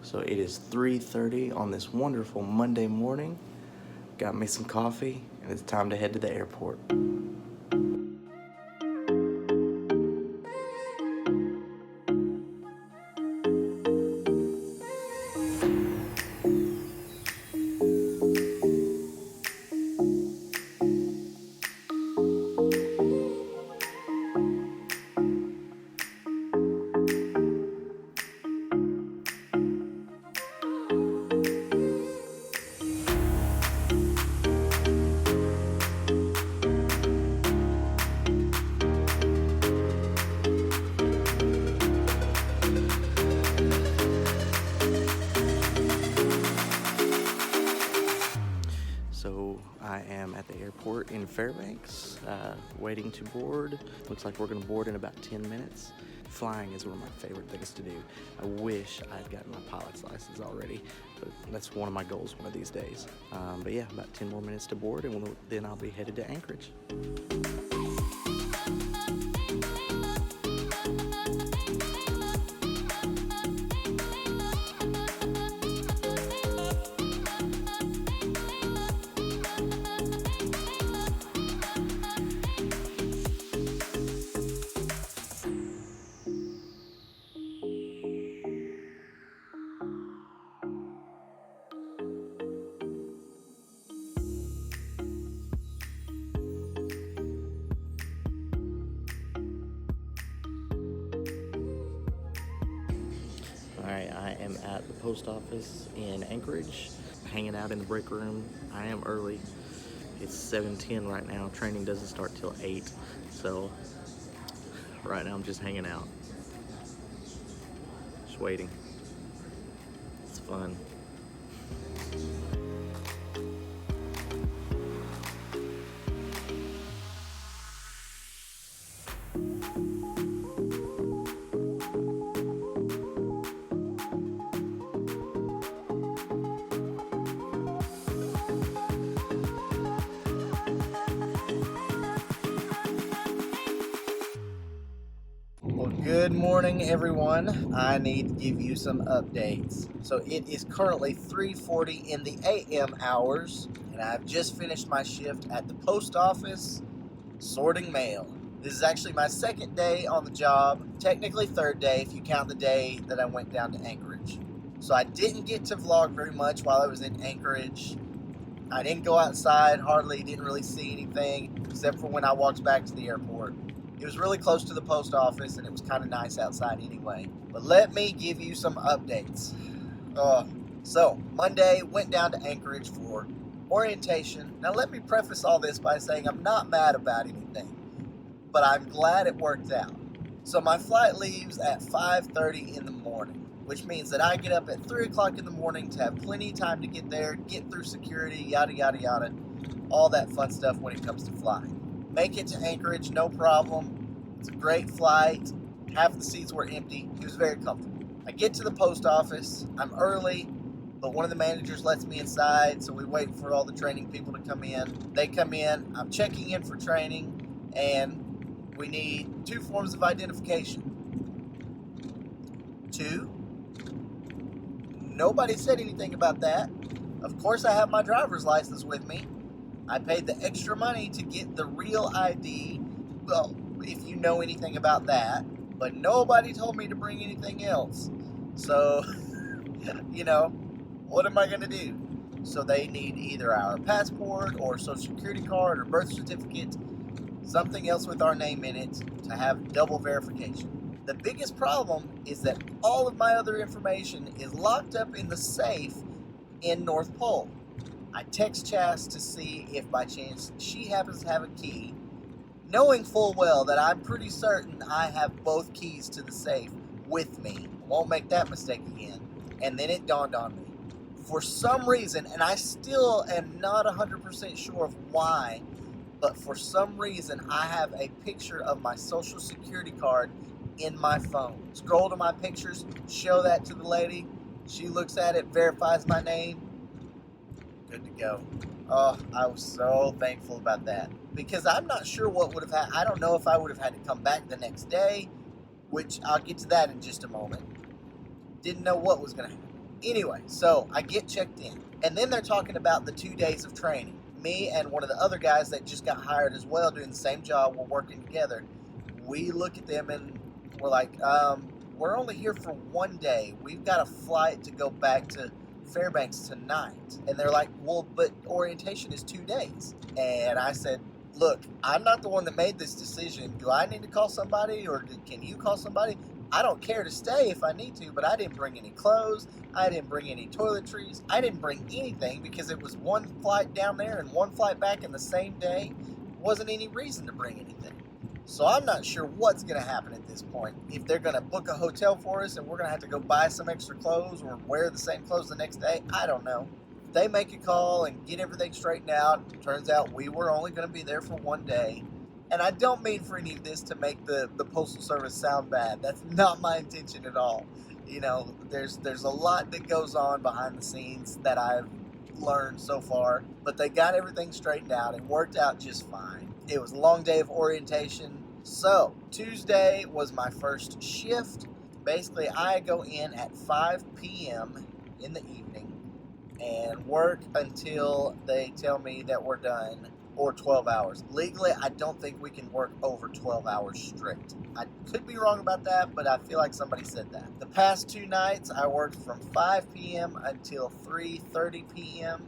So it is 3:30 on this wonderful Monday morning. Got me some coffee, and it's time to head to the airport. So I am at the airport in Fairbanks, waiting to board. Looks like we're gonna board in about 10 minutes. Flying is one of my favorite things to do. I wish I had gotten my pilot's license already, but that's one of my goals one of these days. But yeah, about 10 more minutes to board, and then I'll be headed to Anchorage. Alright, I am at the post office in Anchorage, hanging out in the break room. I am early. It's 7:10 right now. Training doesn't start till 8, so right now I'm just hanging out. Just waiting. It's fun. Well, good morning, everyone. I need to give you some updates. So it is currently 3:40 in the AM hours, and I've just finished my shift at the post office sorting mail. This is actually my second day on the job, technically third day if you count the day that I went down to Anchorage. So I didn't get to vlog very much while I was in Anchorage. I didn't go outside hardly, didn't really see anything except for when I walked back to the airport. It was really close to the post office, and it was kind of nice outside anyway. But let me give you some updates. So, Monday, went down to Anchorage for orientation. Now, let me preface all this by saying I'm not mad about anything, but I'm glad it worked out. So, my flight leaves at 5:30 in the morning, which means that I get up at 3 o'clock in the morning to have plenty of time to get there, get through security, yada, yada, yada, all that fun stuff when it comes to flying. Make it to Anchorage, no problem. It's a great flight. Half the seats were empty. It was very comfortable. I get to the post office. I'm early, but one of the managers lets me inside, so we wait for all the training people to come in. They come in. I'm checking in for training, and we need 2 forms of identification. 2. Nobody said anything about that. Of course, I have my driver's license with me. I paid the extra money to get the real ID, well, if you know anything about that, but nobody told me to bring anything else. So, what am I going to do? So they need either our passport or social security card or birth certificate, something else with our name in it to have double verification. The biggest problem is that all of my other information is locked up in the safe in North Pole. I text Chas to see if by chance she happens to have a key, knowing full well that I'm pretty certain I have both keys to the safe with me. I won't make that mistake again. And then it dawned on me. For some reason, and I still am not 100% sure of why, but for some reason I have a picture of my social security card in my phone. Scroll to my pictures, show that to the lady. She looks at it, verifies my name. Good to go. Oh, I was so thankful about that, because I'm not sure what would have happened. I don't know if I would have had to come back the next day, which I'll get to that in just a moment. Didn't know what was going to happen. Anyway, so I get checked in, and then they're talking about the 2 days of training. Me and one of the other guys that just got hired as well, doing the same job, we're working together. We look at them and we're like, we're only here for 1 day. We've got a flight to go back to Fairbanks tonight. And they're like, well, but orientation is 2 days. And I said, look, I'm not the one that made this decision. Do I need to call somebody, or can you call somebody? I don't care to stay if I need to, but I didn't bring any clothes. I didn't bring any toiletries. I didn't bring anything because it was one flight down there and one flight back in the same day. Wasn't any reason to bring anything. So I'm not sure what's going to happen at this point. If they're going to book a hotel for us and we're going to have to go buy some extra clothes or wear the same clothes the next day, I don't know. They make a call and get everything straightened out. Turns out we were only going to be there for 1 day. And I don't mean for any of this to make the Postal Service sound bad. That's not my intention at all. You know, there's a lot that goes on behind the scenes that I've learned so far. But they got everything straightened out. It worked out just fine. It was a long day of orientation. So, Tuesday was my first shift. Basically, I go in at 5 p.m. in the evening and work until they tell me that we're done, or 12 hours. Legally, I don't think we can work over 12 hours strict. I could be wrong about that, but I feel like somebody said that. The past 2 nights, I worked from 5 p.m. until 3:30 p.m.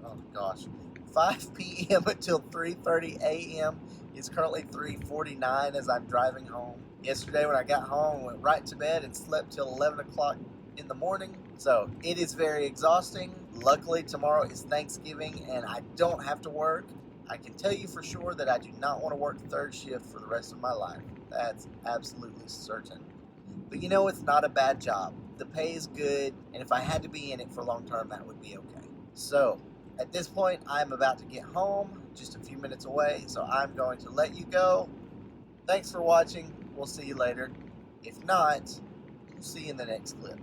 Oh gosh, 5 p.m. until 3:30 a.m. It's currently 3:49 as I'm driving home. Yesterday when I got home, I went right to bed and slept till 11 o'clock in the morning. So it is very exhausting. Luckily, tomorrow is Thanksgiving and I don't have to work. I can tell you for sure that I do not want to work third shift for the rest of my life. That's absolutely certain. But you know, it's not a bad job. The pay is good, and if I had to be in it for long term, that would be okay. So at this point, I'm about to get home, just a few minutes away, so I'm going to let you go. Thanks for watching. We'll see you later. If not, we'll see you in the next clip.